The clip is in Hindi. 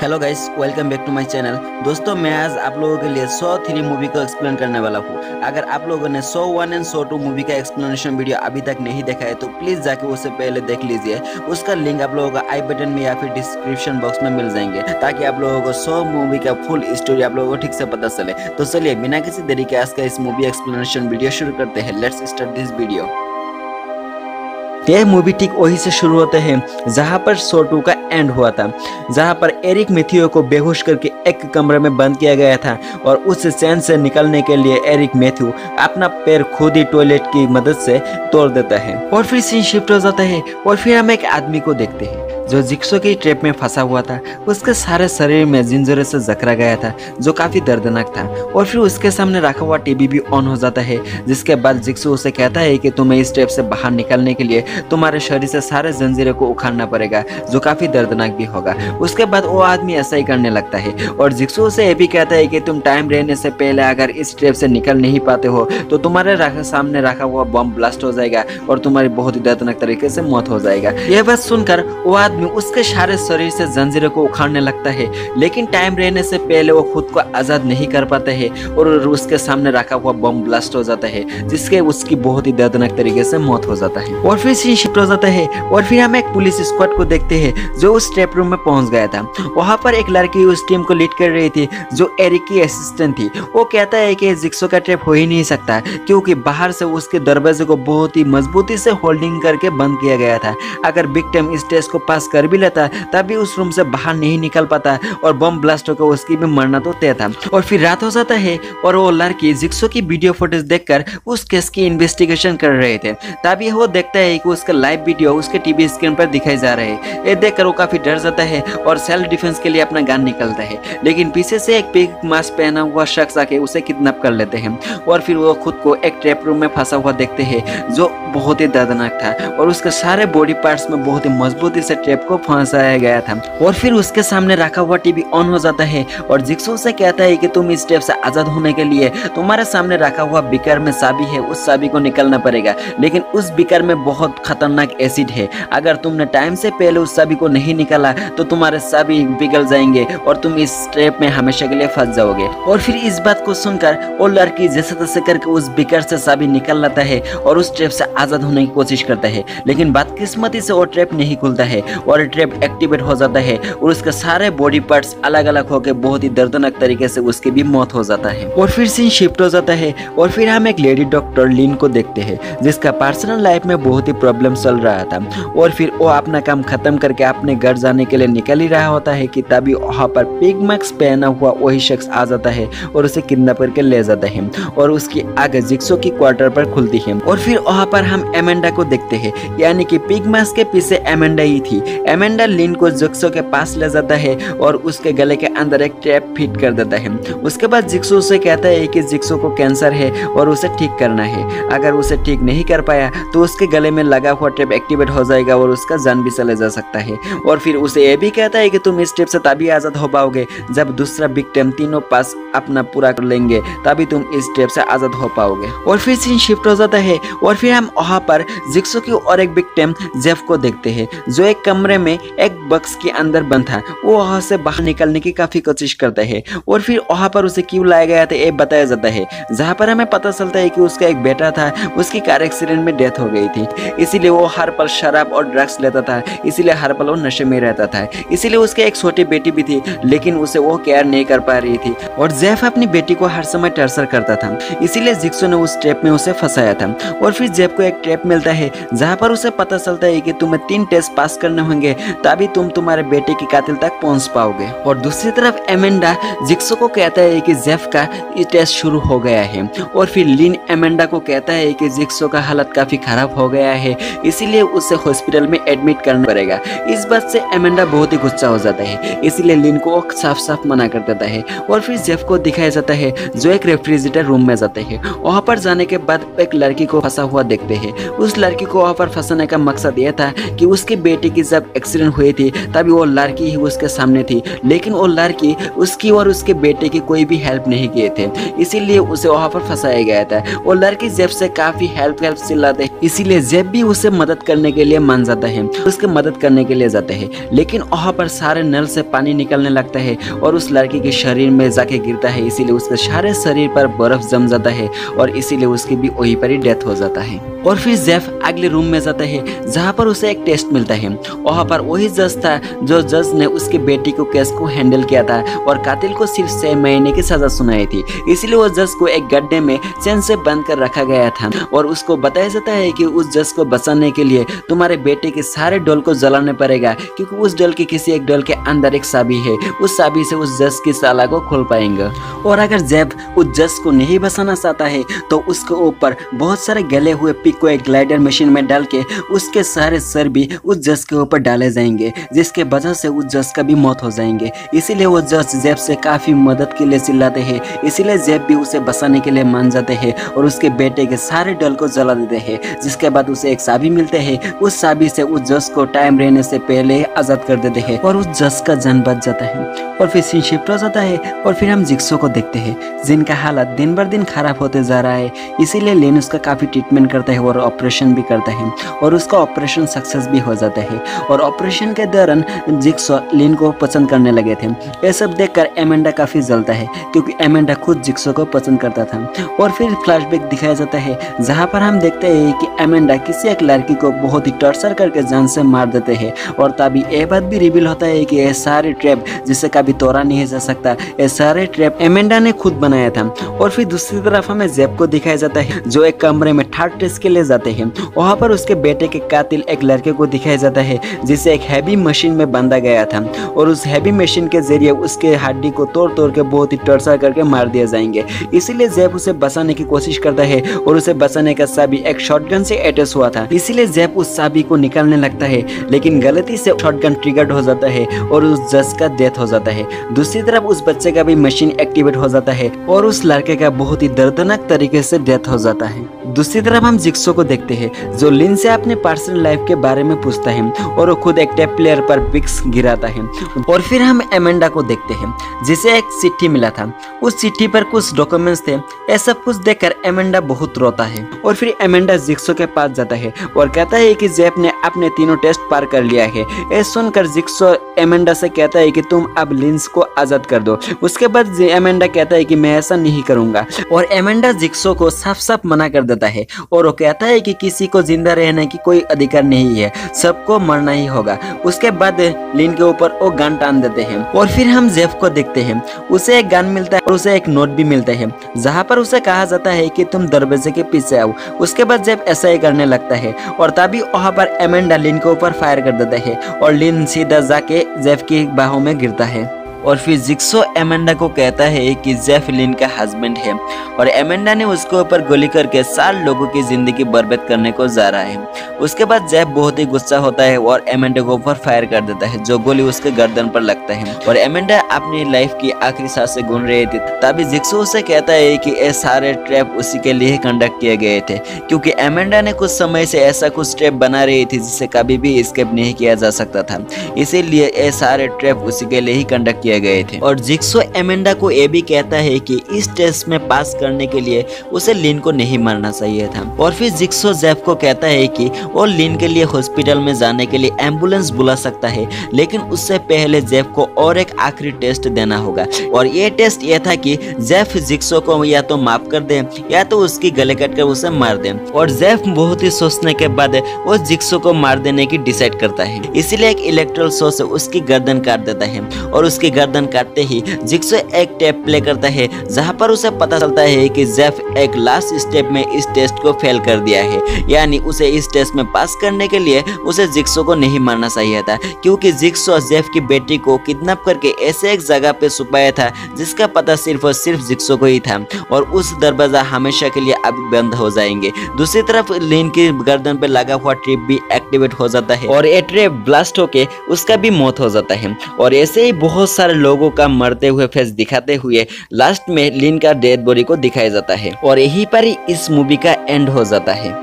Hello guys, welcome back to my channel. दोस्तों, मैं आज आप लोगों के लिए शो 3 मूवी को एक्सप्लेन करने वाला हूँ। अगर आप लोगों ने शो 1 एंड शो 2 मूवी का एक्सप्लेनेशन वीडियो अभी तक नहीं देखा है तो प्लीज़ जाके उससे पहले देख लीजिए। उसका लिंक आप लोगों का आई बटन में या फिर डिस्क्रिप्शन बॉक्स में मिल जाएंगे, ताकि आप लोगों को शो मूवी का फुल स्टोरी आप लोगों को ठीक से पता चले। तो चलिए बिना किसी देरी के आज का इस मूवी एक्सप्लेनेशन वीडियो शुरू करते हैं। Let's start this video. यह मूवी ठीक वहीं से शुरू होते हैं जहां पर शो 2 का एंड हुआ था, जहां पर एरिक मैथ्यू को बेहोश करके एक कमरे में बंद किया गया था और उस चैन से निकलने के लिए एरिक मैथ्यू अपना पैर खुद ही टॉयलेट की मदद से तोड़ देता है। और फिर सीन शिफ्ट हो जाता है और फिर हम एक आदमी को देखते हैं जो जिक्सो की ट्रैप में फंसा हुआ था। उसके सारे शरीर में जिंजरे से जकड़ा गया था जो काफी दर्दनाक था। और फिर उसके सामने रखा हुआ टीवी भी ऑन हो जाता है, जिसके बाद जिक्सो उसे कहता है कि तुम्हें इस ट्रैप से बाहर निकलने के लिए तुम्हारे शरीर से सारे जंजीरों को उखाड़ना पड़ेगा, जो काफी दर्दनाक भी होगा। उसके बाद वो आदमी ऐसा ही करने लगता है और जिक्सो उसे ये भी कहता है कि तुम टाइम रहने से पहले अगर इस ट्रैप से निकल नहीं पाते हो तो तुम्हारे सामने रखा हुआ बम ब्लास्ट हो जाएगा और तुम्हारी बहुत ही दर्दनाक तरीके से मौत हो जाएगा। यह बात सुनकर वो आदमी उसके सारे शरीर से जंजीरों को उखाड़ने लगता है, लेकिन टाइम रहने से पहले वो खुद को आजाद नहीं कर पाता है और उसके सामने रखा हुआ बम ब्लास्ट हो जाता है, जिसके उसकी बहुत ही दर्दनाक तरीके से मौत हो जाता है। और फिर सीन शिफ्ट हो जाता है और फिर हम एक पुलिस स्क्वाड को देखते हैं जो उस ट्रैप रूम में पहुंच गया था। वहां पर एक लड़की उस टीम को लीड कर रही थी जो एरिक की असिस्टेंट थी। वो कहता है कि जिक्सो का ट्रैप हो ही नहीं सकता, क्योंकि बाहर से उसके दरवाजे को बहुत ही मजबूती से होल्डिंग करके बंद किया गया था। अगर विक्टिम इस टेस्ट को पास कर भी लेता तभी उस रूम से बाहर नहीं निकल पाता और बम ब्लास्ट होकर उसकी भी मरना तो तय था। और फिर रात हो जाता है और वो लड़की जिक्सो की वीडियो फुटेज देखकर उस केस की इन्वेस्टिगेशन कर रहे थे। तभी वो देखता है कि उसका लाइव वीडियो उसके टीवी स्क्रीन पर दिखाई जा रहे हैं। ये देखकर वो काफी डर जाता है और सेल्फ डिफेंस के लिए अपना गन निकलता है, लेकिन पीछे से एक पिग मास्क पहना हुआ शख्स आके उसे किडनैप कर लेते हैं। और फिर वो खुद को एक ट्रैप रूम में फंसा हुआ देखते हैं जो बहुत ही दर्दनाक था और उसके सारे बॉडी पार्ट्स में बहुत ही मजबूती से ट्रैप को फंसाया गया था। और फिर उसके सामने रखा हुआ टीवी ऑन हो जाता है और जिक्सो से कहता है कि तुम इस ट्रैप से आजाद होने के लिए तुम्हारे सामने रखा हुआ बीकर में चाबी है, उस चाबी को निकालना पड़ेगा, लेकिन उस बीकर में बहुत खतरनाक एसिड है। अगर तुमने टाइम से पहले उस चाबी को नहीं निकाला तो तुम्हारे चाबी पिघल जाएंगे और तुम इस ट्रैप में हमेशा के लिए फंस जाओगे। और फिर इस बात को सुनकर वो लड़की जैसे तैसे करके उस बीकर से चाबी निकाल लेता है और उस ट्रैप से आजाद होने की कोशिश करता है, लेकिन बदकिस्मती से वो ट्रैप नहीं खुलता है और ट्रैप एक्टिवेट हो जाता है और उसके सारे बॉडी पार्ट्स अलग अलग होकर बहुत ही दर्दनाक तरीके से उसकी भी मौत हो जाता है। और फिर सीन शिफ्ट हो जाता है और फिर हम एक लेडी डॉक्टर लिन को देखते हैं जिसका पर्सनल लाइफ में बहुत ही प्रॉब्लम चल रहा था। और फिर वो अपना काम खत्म करके अपने घर जाने के लिए निकल ही रहा होता है कि तभी वहाँ पर पिग मास्क पहना हुआ वही शख्स आ जाता है और उसे किडनैप करके ले जाता है और उसकी आगे जिक्सो की क्वार्टर पर खुलती है। और फिर वहाँ पर हम एमेंडा को देखते हैं, यानी कि पिग मास्क के पीछे एमेंडा ही थी। एमेंडा लिन को जिक्सो के पास ले जाता है और उसके गले के अंदर एक ट्रैप फिट कर देता है। उसके बाद जिक्सो से कहता है कि जिक्सो को कैंसर है और उसे ठीक करना है। अगर उसे ठीक नहीं कर पाया तो उसके गले में लगा हुआ ट्रैप एक्टिवेट हो जाएगा और उसका जान भी चले जा सकता है। और फिर उसे यह भी कहता है कि तुम इस ट्रैप से तभी आजाद हो पाओगे जब दूसरा विक्टिम तीनों पास अपना पूरा कर लेंगे, तभी तुम इस ट्रैप से आजाद हो पाओगे। और फिर सीन शिफ्ट हो जाता है और फिर हम वहाँ पर जिक्सो की और एक विक्टिम जेफ को देखते हैं जो एक कमरे में एक बक्स के अंदर बंद था। वो वहाँ से बाहर निकलने की काफी कोशिश करता है और फिर वहाँ पर उसे क्यों लाया गया था ये बताया जाता है, जहाँ पर हमें पता चलता है कि उसका एक बेटा था, उसकी कार एक्सीडेंट में डेथ हो गई थी, इसीलिए वो हर पल शराब और ड्रग्स लेता था, इसीलिए हर पल वो नशे में रहता था। इसीलिए उसके एक छोटी बेटी भी थी, लेकिन उसे वो केयर नहीं कर पा रही थी और जेफ अपनी बेटी को हर समय टॉर्चर करता था, इसीलिए जिक्सो ने उस ट्रैप में उसे फंसाया था। और फिर जेफ को एक ट्रैप मिलता है जहाँ पर उसे पता चलता है कि तुम्हें 3 टेस्ट पास करने होंगे, तभी तुम तुम्हारे बेटे की कातिल तक पहुंच पाओगे। और दूसरी तरफ एमेंडा जिक्सो को कहता है कि जेफ का ये टेस्ट शुरू हो गया है। और फिर लिन एमेंडा को कहता है कि जिक्सो का हालत काफी खराब हो गया है, इसीलिए उसे हॉस्पिटल में एडमिट करना पड़ेगा। इस बात से एमेंडा बहुत ही गुस्सा हो जाता है, इसलिए लिन को साफ साफ मना कर देता है। और फिर जेफ को दिखाया जाता है जो एक रेफ्रिजरेटर रूम में जाते हैं। वहाँ पर जाने के बाद एक लड़की को फंसा हुआ देखते हैं। उस लड़की को वहाँ पर फंसाने का मकसद यह था कि उसकी बेटी की जब एक्सीडेंट हुई थी तभी वो लड़की ही उसके सामने थी, लेकिन वो लड़की उसकी और उसके बेटे की कोई भी हेल्प नहीं किए थे, इसीलिए उसे वहाँ पर फंसाया गया था। वो लड़की जेफ से काफी हेल्प चिल्लाते, इसीलिए जेफ भी उसे मदद करने के लिए मान जाता है, उसके मदद करने के लिए जाता है। लेकिन वहाँ पर सारे नल से पानी निकलने लगता है और उस लड़की के शरीर में जाके गिरता है, इसीलिए उसके सारे शरीर पर बर्फ जम जाता है और इसीलिए उसकी भी वहीं पर ही डेथ हो जाता है। और फिर जेफ अगले रूम में जाता है जहाँ पर उसे एक टेस्ट मिलता है। वहाँ पर वही जज था जो जज ने उसकी बेटी को केस को हैंडल किया था और कातिल को सिर्फ 6 महीने की सजा सुनाई थी, इसलिए वो जज को एक गड्ढे में चैन से बंद कर रखा गया था और उसको बताया जाता है कि उस जज को बचाने के लिए तुम्हारे बेटे के सारे डोल को जलाना पड़ेगा, क्योंकि उस डोल के किसी एक डोल के अंदर एक चाबी है, उस चाबी से उस जज की साला को खोल पाएंगे। और अगर जेफ उस जज को नहीं बचाना चाहता है तो उसके ऊपर बहुत सारे गले हुए पिक को एक ग्लाइडर मशीन में डाल के उसके सारे सर भी उस जज के ऊपर डाले जाएंगे, जिसके वजह से उस जज का भी मौत हो जाएंगे। इसीलिए वो जज जेफ से काफी मदद के लिए चिल्लाते हैं, इसीलिए जेफ भी उसे बचाने के लिए मान जाते हैं और उसके बेटे के सारे डल को जला देते हैं। जिसके बाद उसे एक चाबी मिलते हैं, उस चाबी से उस जज को टाइम रहने से पहले आजाद कर देते हैं और उस जज का जान बच जाता है। और फिर सीन शिफ्ट हो जाता है और फिर हम जिक्सो को देखते हैं जिनका हालत दिन बर दिन खराब होते जा रहा है। इसीलिए लेन उसका काफी ट्रीटमेंट करता है और ऑपरेशन भी करता है और उसका ऑपरेशन सक्सेस भी हो जाता है। और ऑपरेशन के दौरान जिक्सो लिन को पसंद करने लगे थे। यह सब देखकर एमेंडा काफी जलता है, क्योंकि एमेंडा खुद जिक्सो को पसंद करता था। और फिर फ्लैशबैक दिखाया जाता है जहां पर हम देखते हैं कि एमेंडा किसी एक लड़की को बहुत ही टॉर्चर करके जान से मार देते हैं। और तभी यह बात भी रिवील होता है कि यह सारे ट्रैप जिसे कभी तोड़ा नहीं जा सकता, ये सारे ट्रैप एमेंडा ने खुद बनाया था। और फिर दूसरी तरफ हमें जेफ को दिखाया जाता है जो एक कमरे में थर्ड टेस्ट के लिए जाते हैं। वहाँ पर उसके बेटे के कातिल एक लड़के को दिखाया जाता है जिसे एक हैवी मशीन में बांधा गया था और उस हैवी मशीन के जरिए उसके हड्डी को तोड़ तोड़ के बहुत ही टॉर्चर करके मार दिया जाएंगे। इसीलिए जेफ उसे बचाने की कोशिश करता है और उसे बचाने का चाबी एक शॉटगन से अटैच हुआ था, इसीलिए जेफ उस चाबी को निकालने लगता है, लेकिन गलती से शॉटगन ट्रिगर्ड हो जाता है और उस जज का डेथ हो जाता है। दूसरी तरफ उस बच्चे का भी मशीन एक्टिवेट हो जाता है और उस लड़के का बहुत ही दर्दनाक तरीके से डेथ हो जाता है। दूसरी तरफ हम जिक्सो को देखते हैं जो लिन से अपने पर्सनल लाइफ के बारे में पूछता है और वो खुद एक टेप प्लेयर पर बिक्स गिराता है। और फिर हम एमेंडा को देखते हैं जिसे एक चिट्ठी मिला था, उस चिट्ठी पर कुछ डॉक्यूमेंट्स थे। ये सब कुछ देखकर एमेंडा बहुत रोता है और फिर एमेंडा जिक्सो के पास जाता है और कहता है कि जेफ ने अपने तीनों टेस्ट पार कर लिया है। ये सुनकर जिक्सो एमेंडा से कहता है कि तुम अब लिंस को आजाद कर दो। उसके बाद एमेंडा कहता है कि मैं ऐसा नहीं करूंगा और एमेंडा जिक्सो को साफ साफ मना कर देता है और वो कहता है कि किसी को जिंदा रहने की कोई अधिकार नहीं है, सबको मरना ही होगा। उसके बाद लिन के ऊपर वो गन टान देते हैं और फिर हम जेफ को देखते हैं, उसे एक गन मिलता है और उसे एक नोट भी मिलता है जहाँ पर उसे कहा जाता है कि तुम दरवाजे के पीछे आओ। उसके बाद जेफ ऐसा ही करने लगता है और तभी वहाँ पर एमेंडा लिन के ऊपर फायर कर देता है और लिन सीधा जाके जेफ की बाहों में गिरता है। और फिर जिक्सो एमेंडा को कहता है कि जेफ लिन का हस्बैंड है और एमेंडा ने उसके ऊपर गोली करके 4 लोगों की जिंदगी बर्बाद करने को जा रहा है। उसके बाद जेफ बहुत ही गुस्सा होता है और एमेंडा को ऊपर फायर कर देता है जो गोली उसके गर्दन पर लगता है और एमेंडा अपनी लाइफ की आखिरी सांस से गूंज रही थी। तभी जिक्सो उसे कहता है कि ये सारे ट्रैप उसी के लिए कंडक्ट किए गए थे, क्योंकि एमेंडा ने कुछ समय से ऐसा कुछ ट्रैप बना रही थी जिससे कभी भी एस्केप नहीं किया जा सकता था, इसीलिए ये सारे ट्रैप उसी के लिए ही कंडक्ट किए गए थे। और जिक्सो एमेंडा को ये भी कहता है कि इस टेस्ट में पास करने के लिए उसे लिन को नहीं मारना चाहिए था। और फिर जिक्सो जेफ को कहता है कि वो लिन के लिए हॉस्पिटल में जाने के लिए एम्बुलेंस बुला सकता है, लेकिन उससे पहले जेफ को और एक आखिरी टेस्ट देना होगा। और ये टेस्ट ये था कि जेफ जिक्सो को या तो माफ कर दे या तो उसकी गले काट कर उसे मार दे। और जेफ बहुत ही सोचने के बाद वो जिक्सो को मार देने की डिसाइड करता है, इसीलिए एक इलेक्ट्रल शॉट से उसकी गर्दन काट देता है और उसकी गर्दन काटते ही जिक्सो एक टेप प्ले करता है जहां पर उसे पता चलता है कि जेफ एक लास्ट स्टेप में इस टेस्ट को फेल कर दिया है, यानी उसे इस टेस्ट में पास करने के लिए उसे जिक्सो को नहीं मारना चाहिए था, क्योंकि जिक्सो जेफ की बेटी को किडनैप करके ऐसे एक जगह पे छुपाया था जिसका पता सिर्फ और सिर्फ जिक्सो को ही था और उस दरवाजा हमेशा के लिए अब बंद हो जाएंगे। दूसरी तरफ लिन की गर्दन पे लगा हुआ ट्रिप भी एक्टिवेट हो जाता है और ये ट्रिप ब्लास्ट होके उसका भी मौत हो जाता है। और ऐसे ही बहुत सारे लोगों का मरते हुए फेस दिखाते हुए लास्ट में लिन का डेड बॉडी को दिखाया जाता है और यहीं पर ही इस मूवी का एंड हो जाता है।